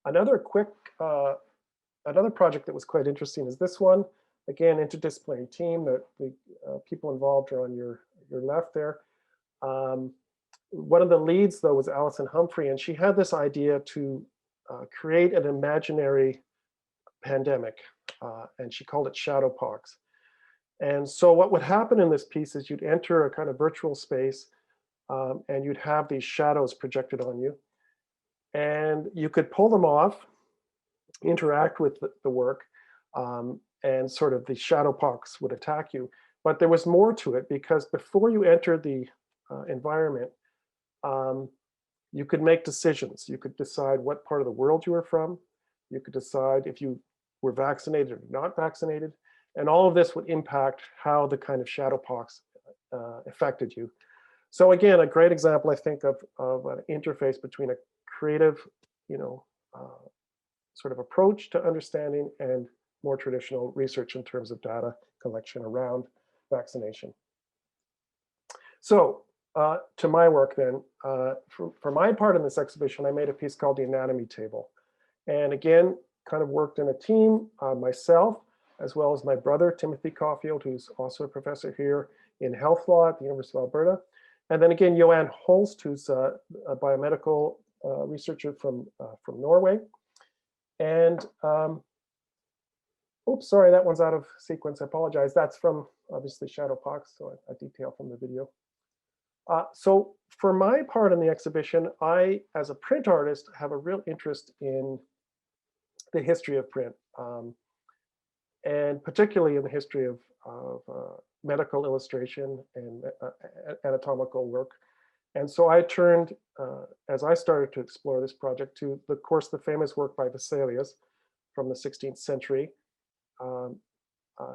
Another another project that was quite interesting is this one. Again, interdisciplinary team. The people involved are on your left there. One of the leads, though, was Alison Humphrey, and she had this idea to create an imaginary pandemic, and she called it shadowpox. And so what would happen in this piece is you'd enter a kind of virtual space, and you'd have these shadows projected on you. And you could pull them off, interact with the work, and sort of the shadowpox would attack you. But there was more to it, because before you entered the environment, you could make decisions. You could decide what part of the world you were from. You could decide if you were vaccinated or not vaccinated. And all of this would impact how the kind of shadowpox affected you. So again, a great example, I think, of an interface between a creative, sort of approach to understanding and more traditional research in terms of data collection around vaccination. So to my work then, for my part in this exhibition, I made a piece called the Anatomy Table. And again, kind of worked in a team, myself, as well as my brother, Timothy Caulfield, who's also a professor here in health law at the University of Alberta. And then again, Johan Holst, who's a biomedical researcher from Norway. And, oops, sorry, that one's out of sequence, I apologize. That's from, obviously, shadowpox, so a detail from the video. So for my part in the exhibition, I, as a print artist, have a real interest in the history of print, and particularly in the history of medical illustration and anatomical work. And so I turned, as I started to explore this project, to, of course, the famous work by Vesalius from the 16th century,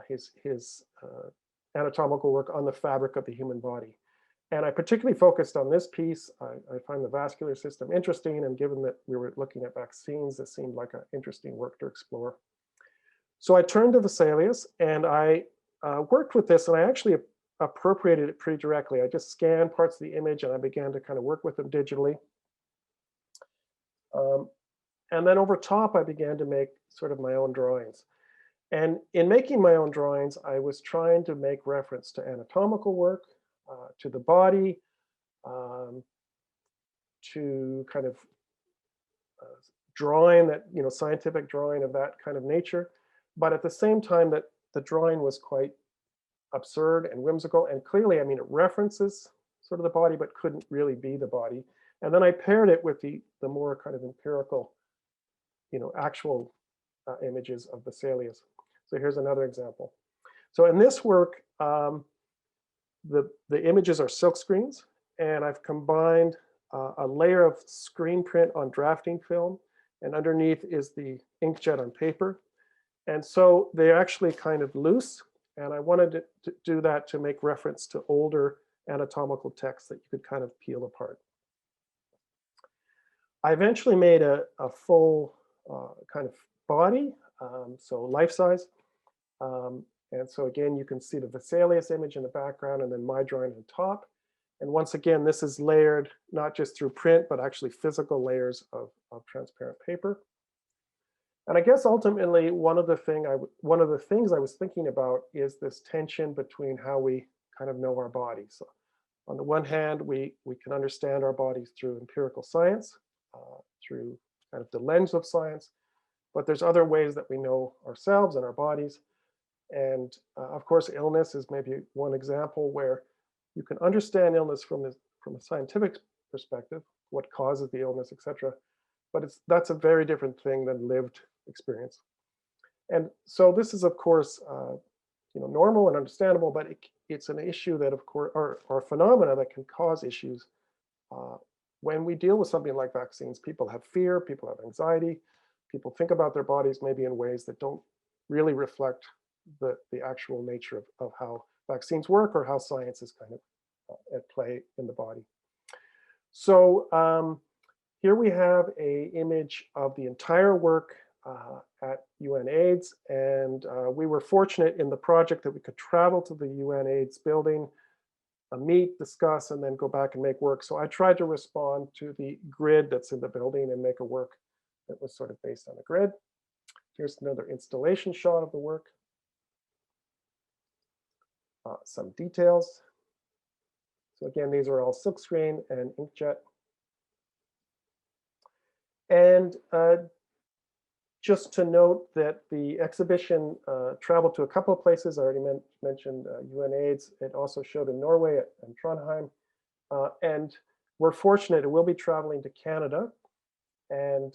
his anatomical work on the fabric of the human body. And I particularly focused on this piece. I find the vascular system interesting, and given that we were looking at vaccines, this seemed like an interesting work to explore. So I turned to Vesalius, and I worked with this, and I actually appropriated it pretty directly. I just scanned parts of the image, and I began to kind of work with them digitally. And then over top, I began to make sort of my own drawings. And in making my own drawings, I was trying to make reference to anatomical work, to the body, to kind of drawing that, scientific drawing of that kind of nature. But at the same time, that the drawing was quite absurd and whimsical. And clearly, I mean, it references sort of the body, but couldn't really be the body. And then I paired it with the more kind of empirical, actual images of Vesalius. So here's another example. So in this work, the images are silk screens, and I've combined a layer of screen print on drafting film, and underneath is the inkjet on paper. And so they're actually kind of loose, and I wanted to do that to make reference to older anatomical texts that you could kind of peel apart. I eventually made a full kind of body, so life-size. And so again, you can see the Vesalius image in the background, and then my drawing on top. And once again, this is layered not just through print, but actually physical layers of transparent paper. And I guess ultimately, one of the things I was thinking about is this tension between how we kind of know our bodies. So on the one hand, we can understand our bodies through empirical science, through kind of the lens of science, but there's other ways that we know ourselves and our bodies. And of course, illness is maybe one example where you can understand illness from a scientific perspective, what causes the illness, etc. But that's a very different thing than lived experience. And so this is, of course, normal and understandable, but it's an issue that, of course, or phenomena that can cause issues. When we deal with something like vaccines, people have fear, people have anxiety, people think about their bodies maybe in ways that don't really reflect the actual nature of how vaccines work or how science is kind of at play in the body. So here we have an image of the entire work at UNAIDS, and we were fortunate in the project that we could travel to the UNAIDS building, meet, discuss, and then go back and make work. So I tried to respond to the grid that's in the building and make a work that was sort of based on a grid. Here's another installation shot of the work. Some details. So again, these are all silkscreen and inkjet. And just to note that the exhibition traveled to a couple of places. I already mentioned UNAIDS. It also showed in Norway and Trondheim. And we're fortunate, it will be traveling to Canada. And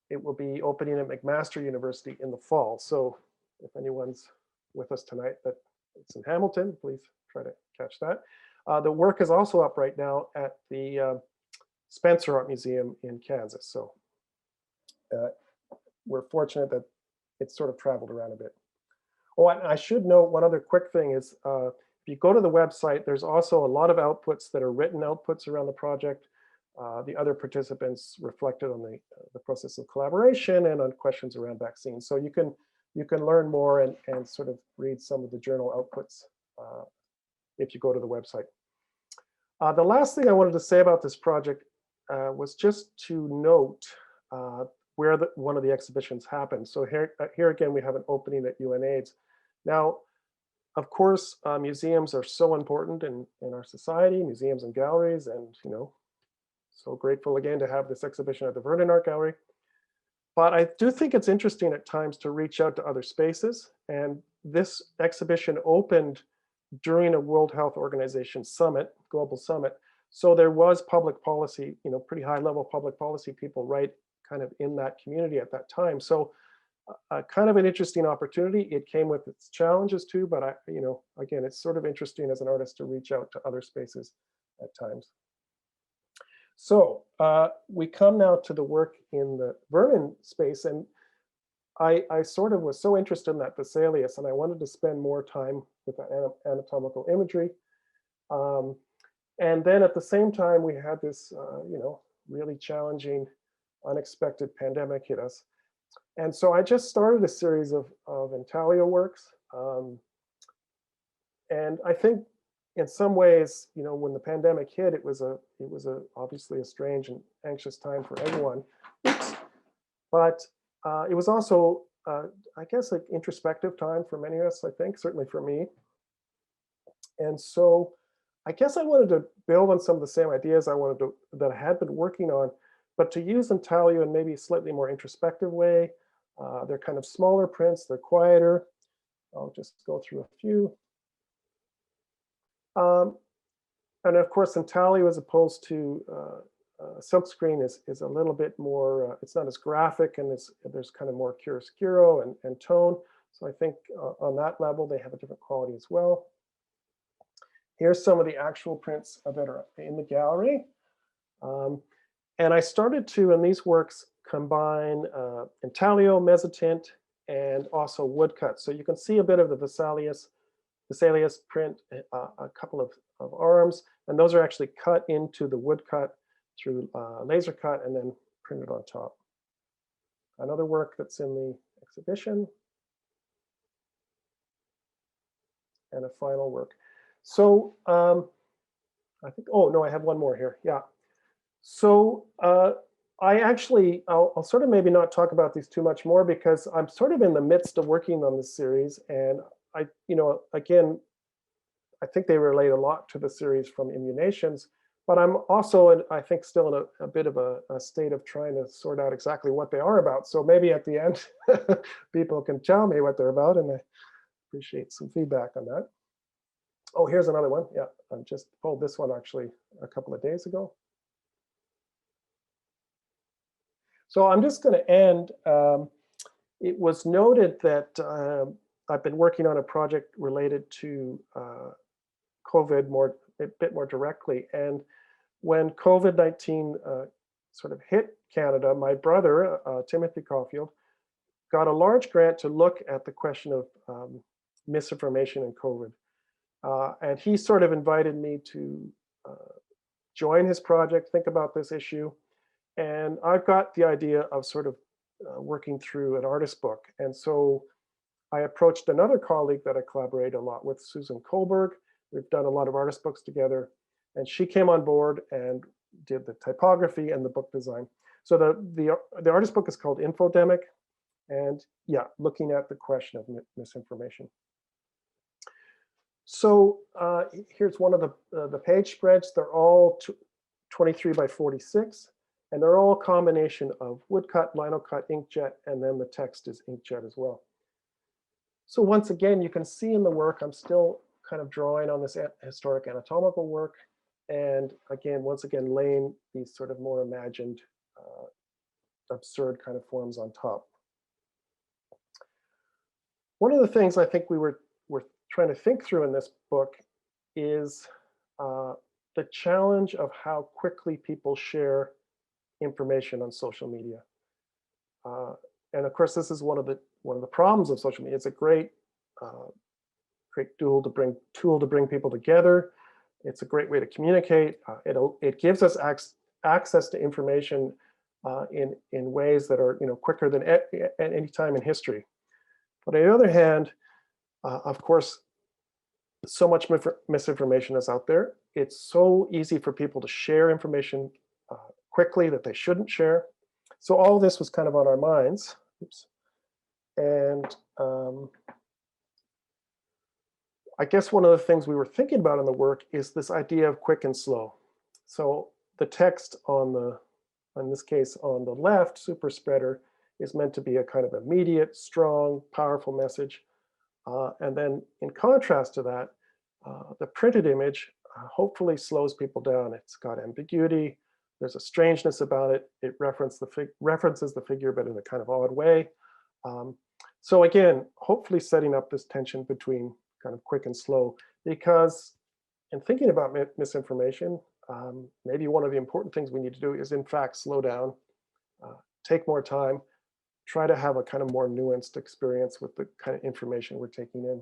it will be opening at McMaster University in the fall. So if anyone's with us tonight that it's in Hamilton, please try to catch that. The work is also up right now at the Spencer Art Museum in Kansas. So we're fortunate that it's sort of traveled around a bit. Oh, I should note one other quick thing is if you go to the website, there's also a lot of outputs that are written outputs around the project. The other participants reflected on the process of collaboration and on questions around vaccines. So you can learn more and sort of read some of the journal outputs if you go to the website. The last thing I wanted to say about this project was just to note where one of the exhibitions happened. So here again, we have an opening at UNAIDS. Now, of course, museums are so important in our society, museums and galleries, and so grateful again to have this exhibition at the Vernon Art Gallery. But I do think it's interesting at times to reach out to other spaces. And this exhibition opened during a World Health Organization summit, global summit. So there was public policy, pretty high level public policy people right kind of in that community at that time. So kind of an interesting opportunity. It came with its challenges too, but again, it's sort of interesting as an artist to reach out to other spaces at times. So we come now to the work in the Vernon space, and I sort of was so interested in that Thessalius, and I wanted to spend more time with that anatomical imagery. And then at the same time, we had this, really challenging, unexpected pandemic hit us. And so I just started a series of intaglio works. And I think in some ways, when the pandemic hit, it was obviously a strange and anxious time for everyone. Oops. But it was also, I guess, an introspective time for many of us, I think, certainly for me. And so I guess I wanted to build on some of the same ideas that I had been working on, but to use intaglio in maybe a slightly more introspective way. They're kind of smaller prints, they're quieter. I'll just go through a few. And of course, intaglio as opposed to silkscreen is a little bit more, it's not as graphic, and there's kind of more chiaroscuro and tone. So I think on that level, they have a different quality as well. Here's some of the actual prints that are in the gallery. And I started to, in these works, combine intaglio, mezzotint, and also woodcut. So you can see a bit of the Thessalius print, a couple of arms, and those are actually cut into the woodcut through laser cut and then printed on top. Another work that's in the exhibition. And a final work. So I think, oh no, I have one more here, yeah. So I'll sort of maybe not talk about these too much more because I'm sort of in the midst of working on this series, and again, I think they relate a lot to the series from Immunations, but I'm also, I think, still in a bit of a state of trying to sort out exactly what they are about. So maybe at the end, people can tell me what they're about, and I appreciate some feedback on that. Oh, here's another one. Yeah, I just pulled this one actually a couple of days ago. So I'm just going to end. It was noted that I've been working on a project related to COVID a bit more directly. And when COVID-19 sort of hit Canada, my brother, Timothy Caulfield, got a large grant to look at the question of misinformation and COVID. And he sort of invited me to join his project, think about this issue. And I've got the idea of sort of working through an artist book. And so I approached another colleague that I collaborate a lot with, Sue Colberg. We've done a lot of artist books together. And she came on board and did the typography and the book design. So the artist book is called Infodemic. And yeah, looking at the question of misinformation. So here's one of the page spreads. They're all 23 by 46, and they're all a combination of woodcut, lino cut, inkjet, and then the text is inkjet as well. So once again, you can see in the work, I'm still kind of drawing on this historic anatomical work. And again, once again, laying these sort of more imagined, absurd kind of forms on top. One of the things I think we're trying to think through in this book is the challenge of how quickly people share information on social media. And of course, this is one of the problems of social media. It's a great tool to bring people together. It's a great way to communicate. It gives us access to information in ways that are quicker than at any time in history. But on the other hand, of course, so much misinformation is out there. It's so easy for people to share information quickly that they shouldn't share. So all of this was kind of on our minds. Oops. And I guess one of the things we were thinking about in the work is this idea of quick and slow. So the text in this case, on the left, super spreader, is meant to be a kind of immediate, strong, powerful message. And then in contrast to that, the printed image hopefully slows people down. It's got ambiguity. There's a strangeness about it. It references the figure, but in a kind of odd way. So again, hopefully setting up this tension between kind of quick and slow, because in thinking about misinformation, maybe one of the important things we need to do is in fact slow down, take more time, try to have a kind of more nuanced experience with the kind of information we're taking in.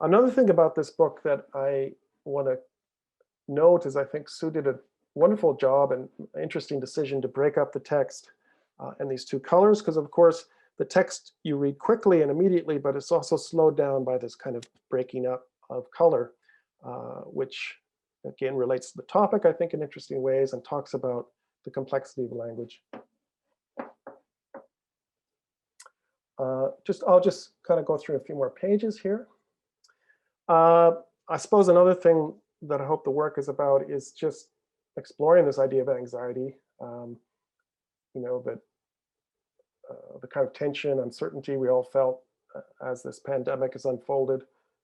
Another thing about this book that I want to note is I think Sue did a wonderful job and interesting decision to break up the text and these two colors, because of course the text you read quickly and immediately, but it's also slowed down by this kind of breaking up of color, which again relates to the topic, I think, in interesting ways and talks about the complexity of language. I'll just kind of go through a few more pages here. I suppose another thing that I hope the work is about is just exploring this idea of anxiety, that the kind of tension, uncertainty we all felt as this pandemic has unfolded,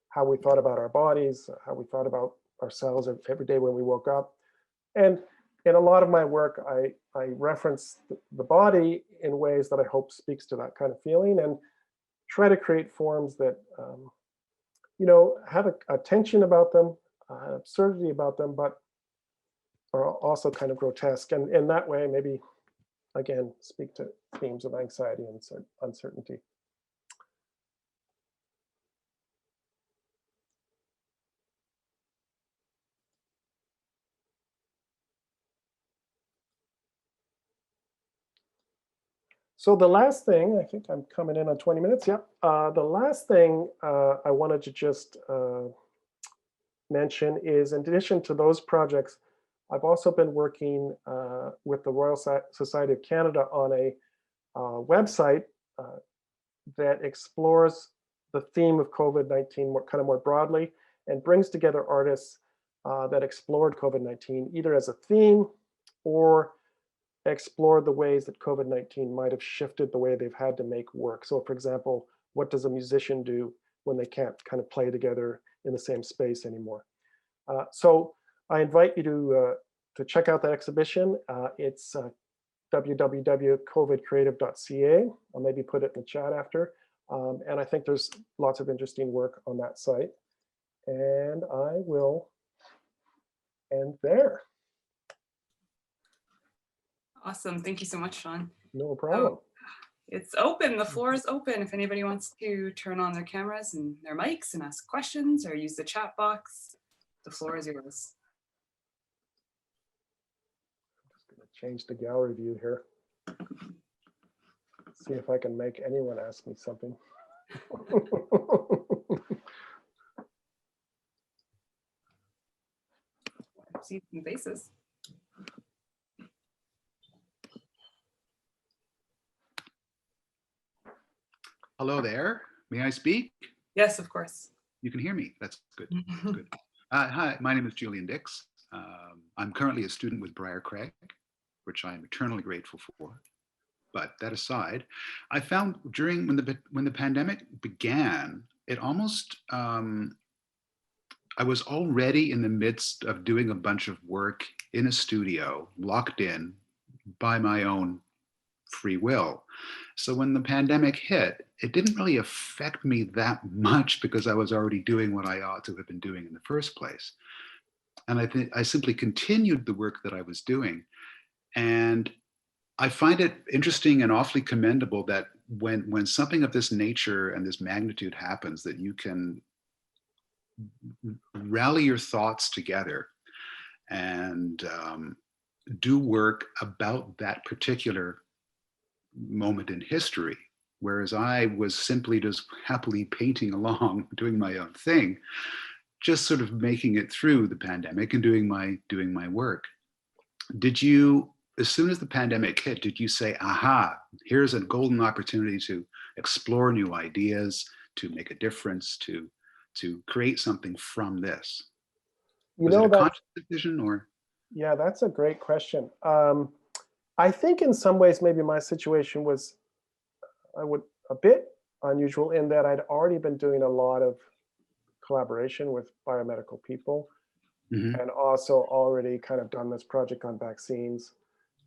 how we thought about our bodies, how we thought about ourselves every day when we woke up. And in a lot of my work, I reference the body in ways that I hope speaks to that kind of feeling, and try to create forms that have a tension about them, an absurdity about them, but are also kind of grotesque. And in that way, maybe, again, speak to themes of anxiety and uncertainty. So the last thing, I think I'm coming in on 20 minutes. Yep. The last thing I wanted to just mention is, in addition to those projects, I've also been working with the Royal Society of Canada on a website that explores the theme of COVID-19 more broadly, and brings together artists that explored COVID-19 either as a theme or explored the ways that COVID-19 might have shifted the way they've had to make work. So for example, what does a musician do when they can't kind of play together in the same space anymore? So I invite you to check out that exhibition. It's www.covidcreative.ca. I'll maybe put it in the chat after. And I think there's lots of interesting work on that site. And I will end there. Awesome. Thank you so much, Sean. No problem. So it's open. The floor is open. If anybody wants to turn on their cameras and their mics and ask questions or use the chat box, the floor is yours. I'm just going to change the gallery view here. See if I can make anyone ask me something. See some faces. Hello there. May I speak? Yes, of course. You can hear me. That's good. That's good. Hi, my name is Juliandix. I'm currently a student with Briar Craig, which I am eternally grateful for. But that aside, I found during when the pandemic began, it almost I was already in the midst of doing a bunch of work in a studio, locked in by my own free will. So when the pandemic hit, it didn't really affect me that much because I was already doing what I ought to have been doing in the first place. And I think I simply continued the work that I was doing. And I find it interesting and awfully commendable that when something of this nature and this magnitude happens, that you can rally your thoughts together and do work about that particular moment in history. Whereas I was simply just happily painting along, doing my own thing, just sort of making it through the pandemic and doing my work. Did you, as soon as the pandemic hit, did you say, aha, here's a golden opportunity to explore new ideas, to make a difference, to create something from this? Was it a conscious decision or? Yeah, that's a great question. I think in some ways, maybe my situation was a bit unusual in that I'd already been doing a lot of collaboration with biomedical people, and also already kind of done this project on vaccines.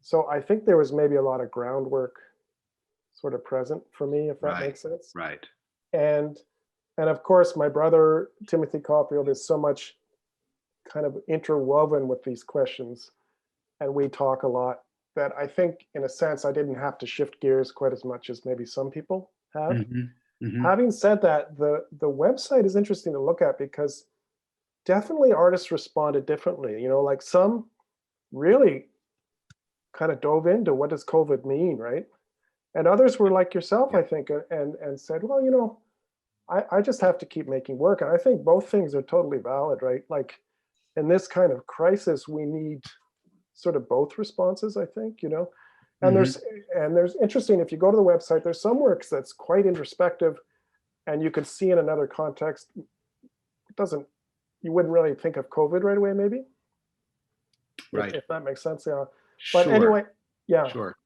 So I think there was maybe a lot of groundwork sort of present for me, if that makes sense. Right. And of course, my brother, Timothy Caulfield, is so much kind of interwoven with these questions, and we talk a lot, that I think in a sense I didn't have to shift gears quite as much as maybe some people have. Having said that, the website is interesting to look at because definitely artists responded differently. You know, like some really kind of dove into what does COVID mean, right? And others were like yourself, I think, and said, well, you know, I just have to keep making work. And I think both things are totally valid, right? Like in this kind of crisis, we need sort of both responses, I think, you know. And there's interesting, if you go to the website, there's some works that's quite introspective, and you could see in another context, you wouldn't really think of COVID right away, maybe. Right. If that makes sense, yeah. But anyway, yeah. Sure.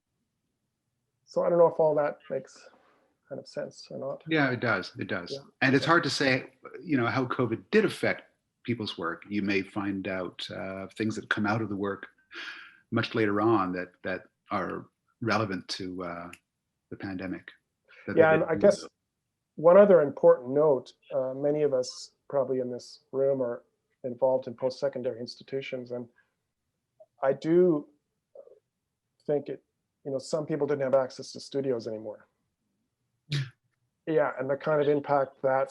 So I don't know if all that makes kind of sense or not. Yeah, it does. It does. Yeah. And it's hard to say, you know, how COVID did affect people's work. You may find out things that come out of the work much later on that are relevant to the pandemic. Yeah, and I guess one other important note, many of us probably in this room are involved in post-secondary institutions, and I do think you know, some people didn't have access to studios anymore. Yeah, and the kind of impact that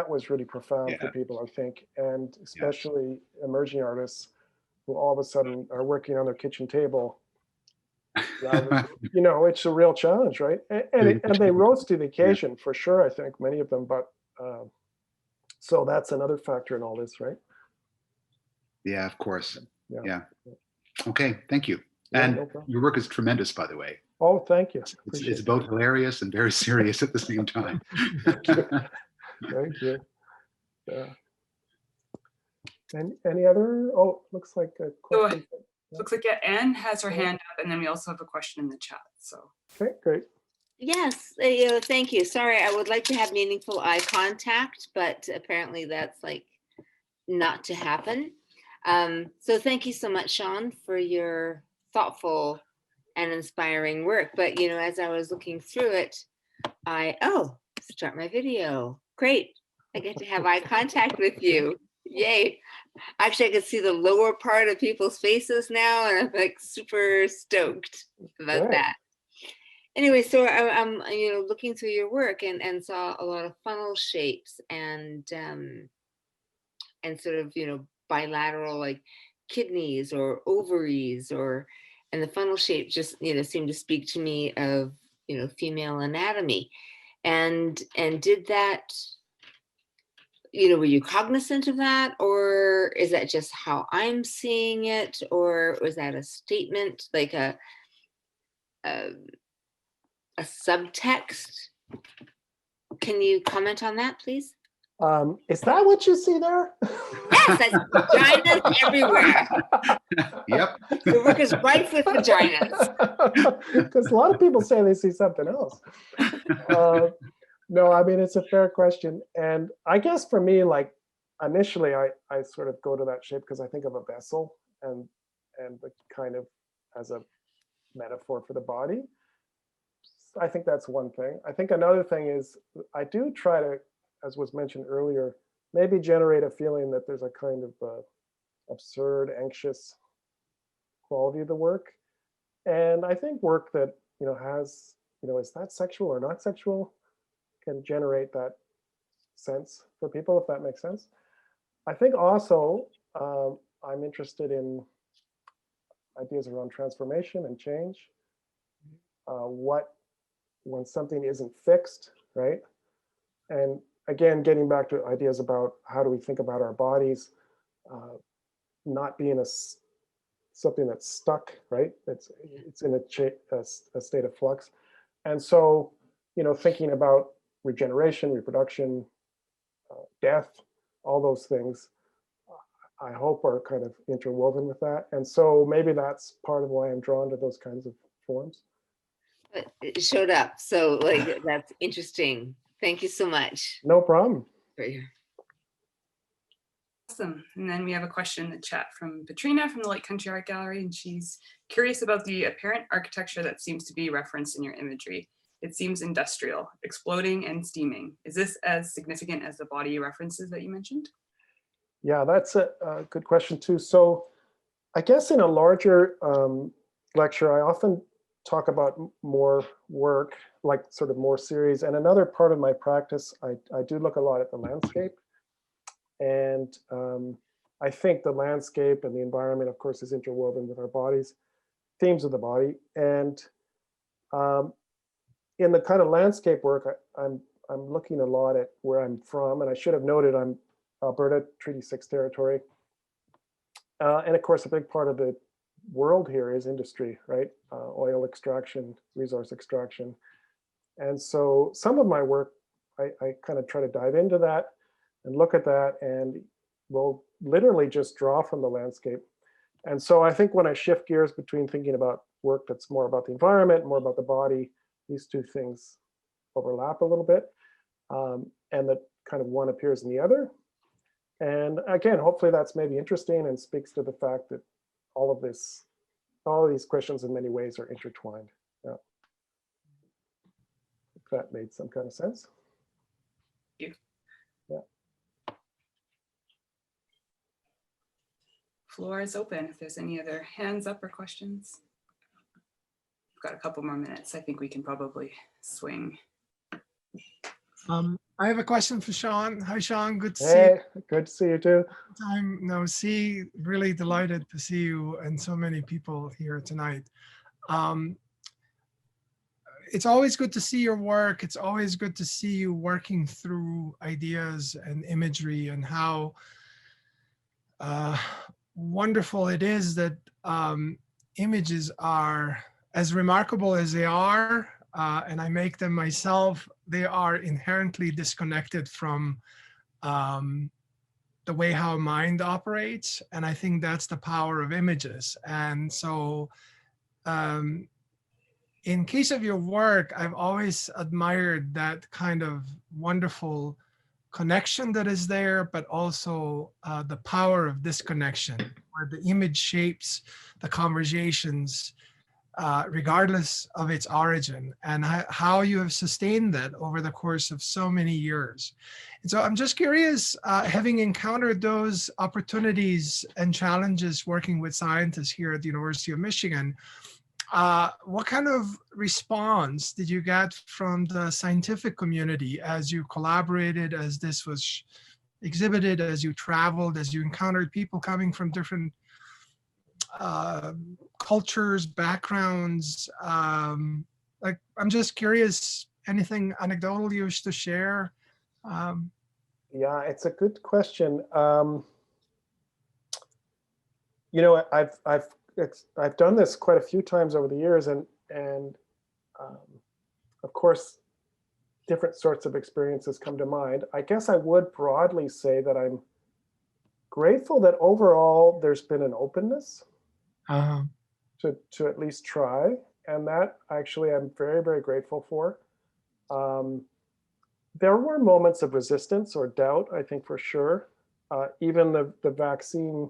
was really profound for people, I think, and especially emerging artists who all of a sudden are working on their kitchen table. You know, it's a real challenge, right? And they rose to the occasion for sure, I think, many of them, but so that's another factor in all this, right? Yeah, of course. Yeah. Okay, thank you. Yeah, and no problem. your work is tremendous, by the way. Oh, thank you. It's both hilarious and very serious at the same time. Thank you. Thank you. Yeah. And any other? Oh, looks like a question. Looks like Anne has her hand up, and then we also have a question in the chat. So. Okay, great. Yes, thank you. Sorry, I would like to have meaningful eye contact, but apparently that's like not to happen. So thank you so much, Sean, for your thoughtful and inspiring work. But, you know, as I was looking through it, start my video. Great. I get to have eye contact with you. Yay. Actually, I can see the lower part of people's faces now, and I'm like super stoked about Great. that. Anyway, so I'm looking through your work and saw a lot of funnel shapes and sort of bilateral like kidneys or ovaries and the funnel shape just seemed to speak to me of female anatomy. And did that, were you cognizant of that, or is that just how I'm seeing it, or was that a statement, like a subtext? Can you comment on that, please? Is that what you see there? Yes, that's vaginas everywhere. Yep. The work is rife with vaginas. Because a lot of people say they see something else. No, I mean, it's a fair question. And I guess for me, like initially, I sort of go to that shape because I think of a vessel and the kind of as a metaphor for the body. I think that's one thing. I think another thing is I do try to, as was mentioned earlier, maybe generate a feeling that there's a kind of absurd, anxious quality of the work. And I think work that, has, is that sexual or not sexual, can generate that sense for people, if that makes sense. I think also I'm interested in ideas around transformation and change. When something isn't fixed, right? And again, getting back to ideas about how do we think about our bodies, not being something that's stuck, right? It's in a state of flux. And so, thinking about regeneration, reproduction, death, all those things, I hope are kind of interwoven with that. And so maybe that's part of why I'm drawn to those kinds of forms. It showed up. So like, that's interesting. Thank you so much. No problem. Right here. Awesome. And then we have a question in the chat from Katrina from the Light Country Art Gallery, and she's curious about the apparent architecture that seems to be referenced in your imagery. It seems industrial, exploding and steaming. Is this as significant as the body references that you mentioned? Yeah, that's a good question too. So I guess in a larger lecture, I often talk about more work, like sort of more series. And another part of my practice, I do look a lot at the landscape. And I think the landscape and the environment, of course, is interwoven with our bodies, themes of the body. And in the kind of landscape work, I'm looking a lot at where I'm from. And I should have noted I'm Alberta Treaty 6 territory. And of course, a big part of the world here is industry, right? Oil extraction, resource extraction. And so some of my work, I kind of try to dive into that and look at that, and will literally just draw from the landscape. And so I think when I shift gears between thinking about work that's more about the environment, more about the body, these two things overlap a little bit, and that kind of one appears in the other. And again, hopefully that's maybe interesting and speaks to the fact that all of these questions in many ways are intertwined. Yeah. If that made some kind of sense. Thank you. Yeah. Floor is open if there's any other hands up or questions. We've got a couple more minutes. I think we can probably swing. I have a question for Sean. Hi, Sean. Good to see you. Hey, good to see you too. Time no see. Really delighted to see you and so many people here tonight. It's always good to see your work. It's always good to see you working through ideas and imagery, and how wonderful it is that images are as remarkable as they are, and I make them myself. They are inherently disconnected from the way how mind operates. And I think that's the power of images. And so in case of your work, I've always admired that kind of wonderful connection that is there, but also the power of disconnection, where the image shapes the conversations regardless of its origin, and how you have sustained that over the course of so many years. And so I'm just curious, having encountered those opportunities and challenges working with scientists here at the University of Michigan, what kind of response did you get from the scientific community as you collaborated, as this was exhibited, as you traveled, as you encountered people coming from different cultures, backgrounds? Like, I'm just curious, anything anecdotal you wish to share? Yeah, it's a good question. You know, I've done this quite a few times over the years, and of course, different sorts of experiences come to mind. I guess I would broadly say that I'm grateful that overall there's been an openness to at least try, and that actually I'm very, very grateful for. There were moments of resistance or doubt, I think, for sure. Even the vaccine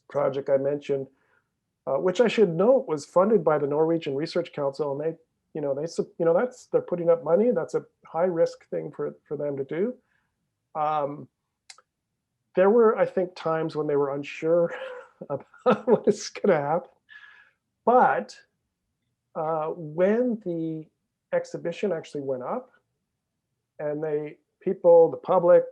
project I mentioned, which I should note was funded by the Norwegian Research Council, and they're putting up money. That's a high risk thing for them to do. There were, I think, times when they were unsure about what is going to happen. But when the exhibition actually went up, and the public,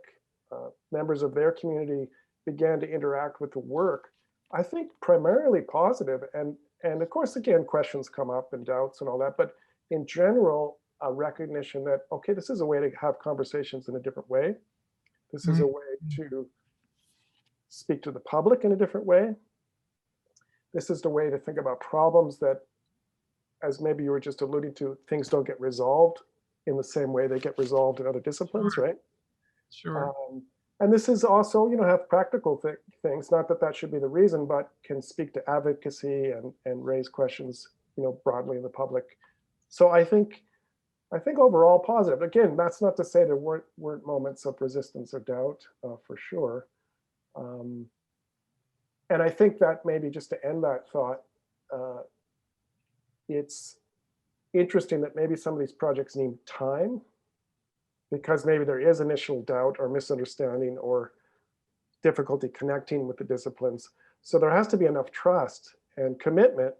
members of their community began to interact with the work, I think primarily positive. And of course, again, questions come up and doubts and all that, but in general, a recognition that, okay, this is a way to have conversations in a different way. This is a way to speak to the public in a different way. This is the way to think about problems that, as maybe you were just alluding to, things don't get resolved in the same way they get resolved in other disciplines, right? Sure. And this is also, have practical things, not that that should be the reason, but can speak to advocacy and raise questions, broadly in the public. So I think overall positive. Again, that's not to say there weren't moments of resistance or doubt, for sure. And I think that maybe just to end that thought, it's interesting that maybe some of these projects need time, because maybe there is initial doubt or misunderstanding or difficulty connecting with the disciplines. So there has to be enough trust and commitment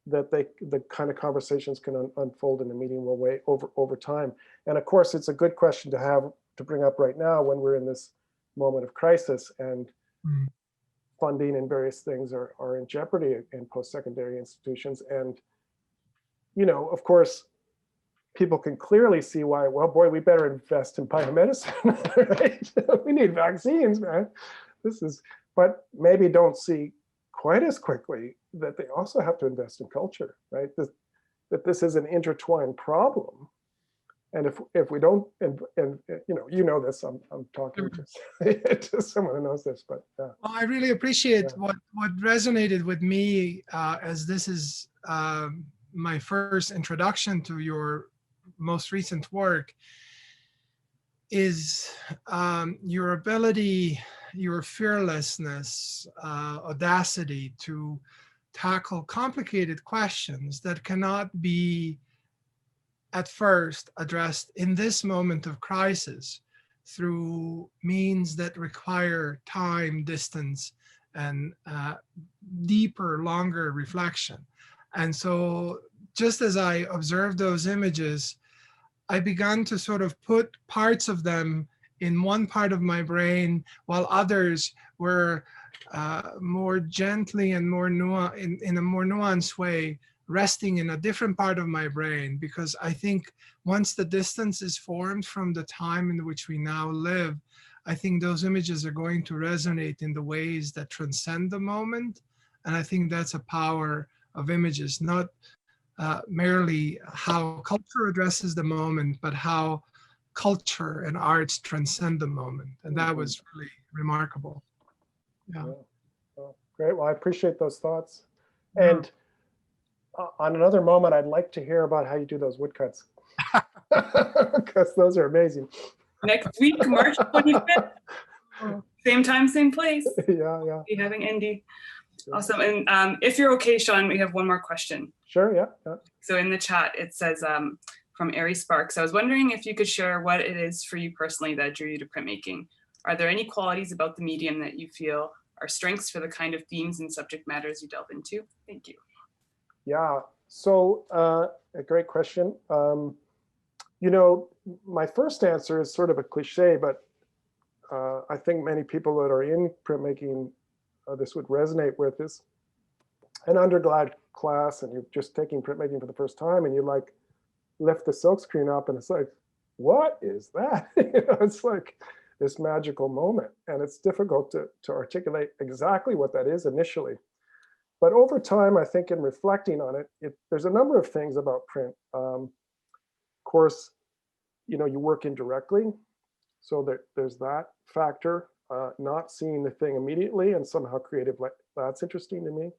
that the kind of conversations can unfold in a meaningful way over time. And of course, it's a good question to bring up right now when we're in this moment of crisis and funding and various things are in jeopardy in post-secondary institutions. And, of course, people can clearly see why, well, boy, we better invest in biomedicine, right? We need vaccines, man. But maybe don't see quite as quickly that they also have to invest in culture, right? That this is an intertwined problem. And if we don't, and this, I'm talking to someone who knows this, but yeah. Well, I really appreciate what resonated with me, as this is my first introduction to your most recent work, is your ability, your fearlessness, audacity to tackle complicated questions that cannot be at first addressed in this moment of crisis through means that require time, distance, and deeper, longer reflection. And so just as I observed those images, I began to sort of put parts of them in one part of my brain, while others were more gently and more in a more nuanced way, resting in a different part of my brain. Because I think once the distance is formed from the time in which we now live, I think those images are going to resonate in the ways that transcend the moment. And I think that's a power of images, not merely how culture addresses the moment, but how culture and arts transcend the moment. And that was really remarkable. Yeah. Well, great. Well, I appreciate those thoughts. And on another moment, I'd like to hear about how you do those woodcuts, because those are amazing. Next week, March 25th. Same time, same place. Yeah. Be having Indy. Sue. Awesome. And if you're okay, Sean, we have one more question. Sure, yeah. So in the chat, it says from Ari Sparks, I was wondering if you could share what it is for you personally that drew you to printmaking. Are there any qualities about the medium that you feel are strengths for the kind of themes and subject matters you delve into? Thank you. Yeah, so a great question. You know, my first answer is sort of a cliche, but I think many people that are in printmaking, this would resonate with, is an undergrad class and you're just taking printmaking for the first time and you like lift the silkscreen up and it's like, what is that? You know, it's like this magical moment, and it's difficult to articulate exactly what that is initially. But over time, I think in reflecting on it, there's a number of things about print. Of course, you know, you work indirectly, so there's that factor, not seeing the thing immediately and somehow creative, that's interesting to me.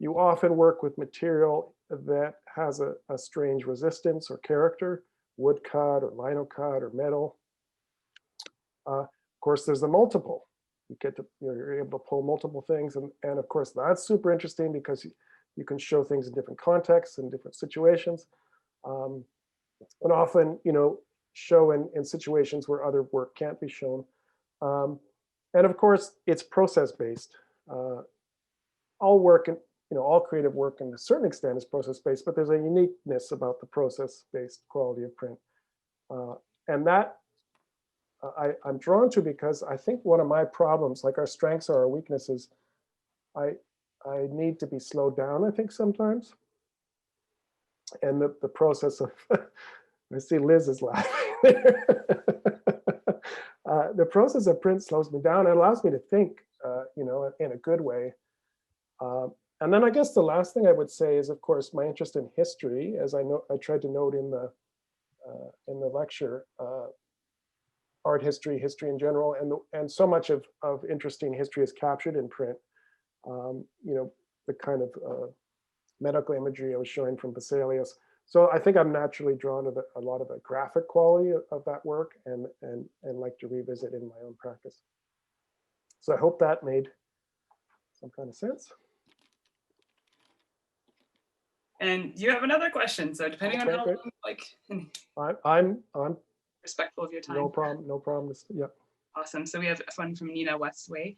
You often work with material that has a strange resistance or character, wood cut or lino cut or metal. Of course, there's a multiple. You're able to pull multiple things, and of course that's super interesting because you can show things in different contexts and different situations, and often, you know, show in situations where other work can't be shown. And of course, it's process-based. All work, and you know, all creative work, in a certain extent, is process-based, but there's a uniqueness about the process-based quality of print, and that I'm drawn to because I think one of my problems, like our strengths are our weaknesses, I need to be slowed down, I think, sometimes. And the process of, I see Liz is laughing. The process of print slows me down and allows me to think, you know, in a good way. And then I guess the last thing I would say is, of course, my interest in history, as I tried to note in the lecture. Art history, history in general, and so much of interesting history is captured in print. You know, the kind of medical imagery I was showing from Vesalius. So I think I'm naturally drawn to a lot of the graphic quality of that work, and like to revisit in my own practice. So I hope that made some kind of sense. And you have another question, so depending on how long, like, I'm respectful of your time. No problem. Yeah. Awesome. So we have one from Nina Westway.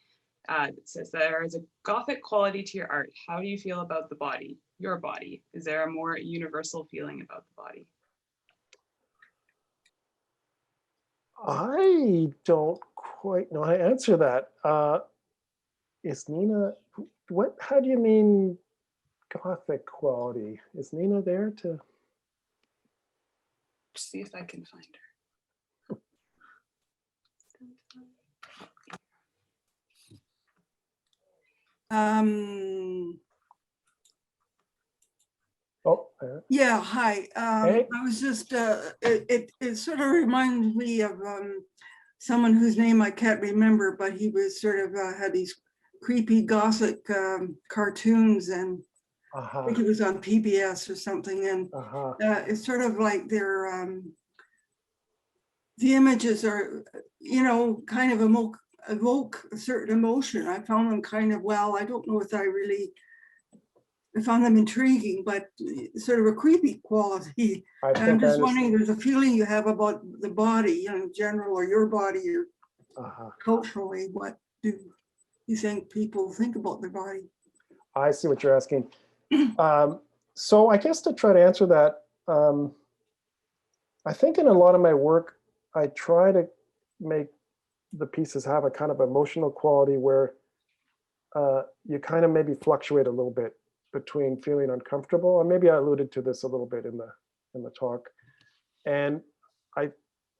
It says, there is a Gothic quality to your art. How do you feel about the body, your body? Is there a more universal feeling about the body? I don't quite know how to answer that. Is Nina, how do you mean Gothic quality? Is Nina there to? See if I can find her. Yeah, hi. Hey. I was just, it sort of reminds me of someone whose name I can't remember, but he was sort of had these creepy Gothic cartoons, and I think it was on PBS or something, and it's sort of like they're, the images are, you know, kind of evoke a certain emotion. I found them kind of, well, I don't know if I found them intriguing, but sort of a creepy quality. And I'm just wondering, there's a feeling you have about the body, you know, in general, or your body, or culturally, what do you think people think about their body? I see what you're asking. So I guess to try to answer that, I think in a lot of my work, I try to make the pieces have a kind of emotional quality where you kind of maybe fluctuate a little bit between feeling uncomfortable, and maybe I alluded to this a little bit in the talk. And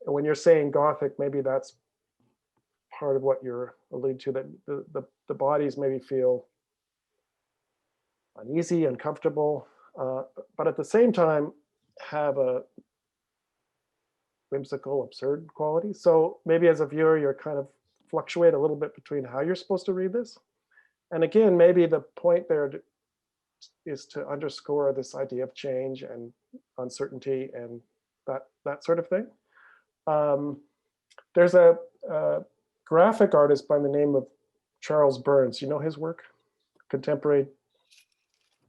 when you're saying Gothic, maybe that's part of what you're alluding to, that the bodies maybe feel uneasy, uncomfortable, but at the same time have a whimsical, absurd quality. So maybe as a viewer, you're kind of fluctuate a little bit between how you're supposed to read this. And again, maybe the point there is to underscore this idea of change and uncertainty and that sort of thing. There's a graphic artist by the name of Charles Burns. You know his work? contemporary,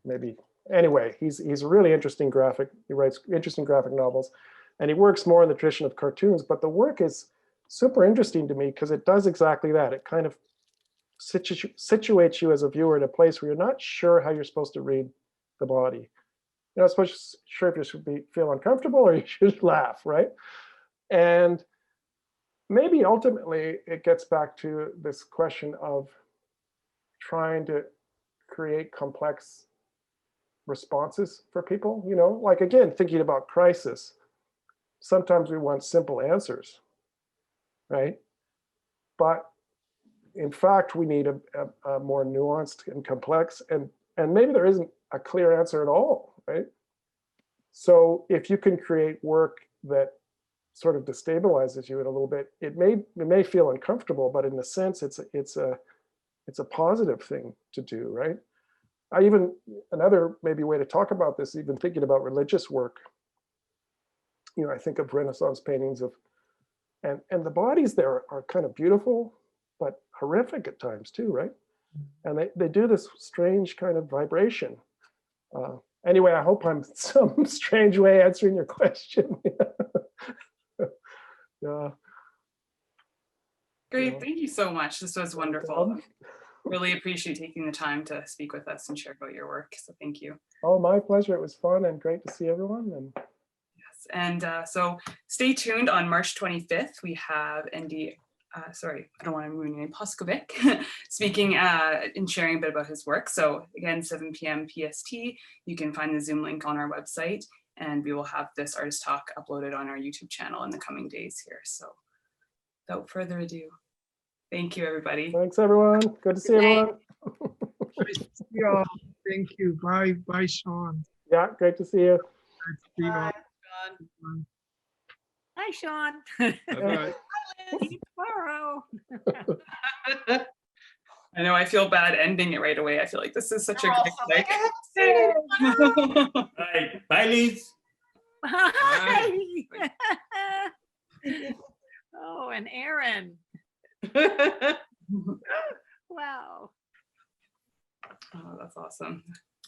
maybe. Anyway, he's a really interesting graphic. He writes interesting graphic novels, and he works more in the tradition of cartoons. But the work is super interesting to me because it does exactly that. It kind of situates you as a viewer in a place where you're not sure how you're supposed to read the body. You're not supposed sure if you should feel uncomfortable or you should laugh, right? And maybe ultimately it gets back to this question of trying to create complex responses for people, you know, like again, thinking about crisis. Sometimes we want simple answers, right? But in fact, we need a more nuanced and complex, and maybe there isn't a clear answer at all, right? So if you can create work that sort of destabilizes you in a little bit, it may feel uncomfortable, but in a sense, it's a positive thing to do, right? Another maybe way to talk about this, even thinking about religious work, you know, I think of Renaissance paintings and the bodies there are kind of beautiful, but horrific at times too, right? And they do this strange kind of vibration. Anyway, I hope I'm some strange way answering your question. Yeah. Great, Yeah. thank you so much. This was wonderful. Really appreciate taking the time to speak with us and share about your work. So thank you. Oh, my pleasure. It was fun and great to see everyone. And yes, and so stay tuned. On March 25th, we have Andy. Sorry, I don't want to ruin your name, Poskovic, speaking and sharing a bit about his work. So again, 7 p.m. PST, you can find the Zoom link on our website, and we will have this artist talk uploaded on our YouTube channel in the coming days here. So without further ado, thank you, everybody. thanks, everyone. Good to see everyone. Nice to see you all. Thank you. Bye, Sean. Yeah, great to see you. Great to see you all. Sean. Hi, Sean. Bye-bye. See you tomorrow. I know I feel bad ending it right away. I feel like this is such a We're great also like. Bye. Bye, Liz. Hi. Oh, and Aaron. Wow. Oh, that's awesome.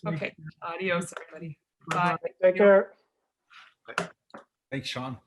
Okay, adios, everybody. Bye-bye. Bye. Take care. Thanks, Sean.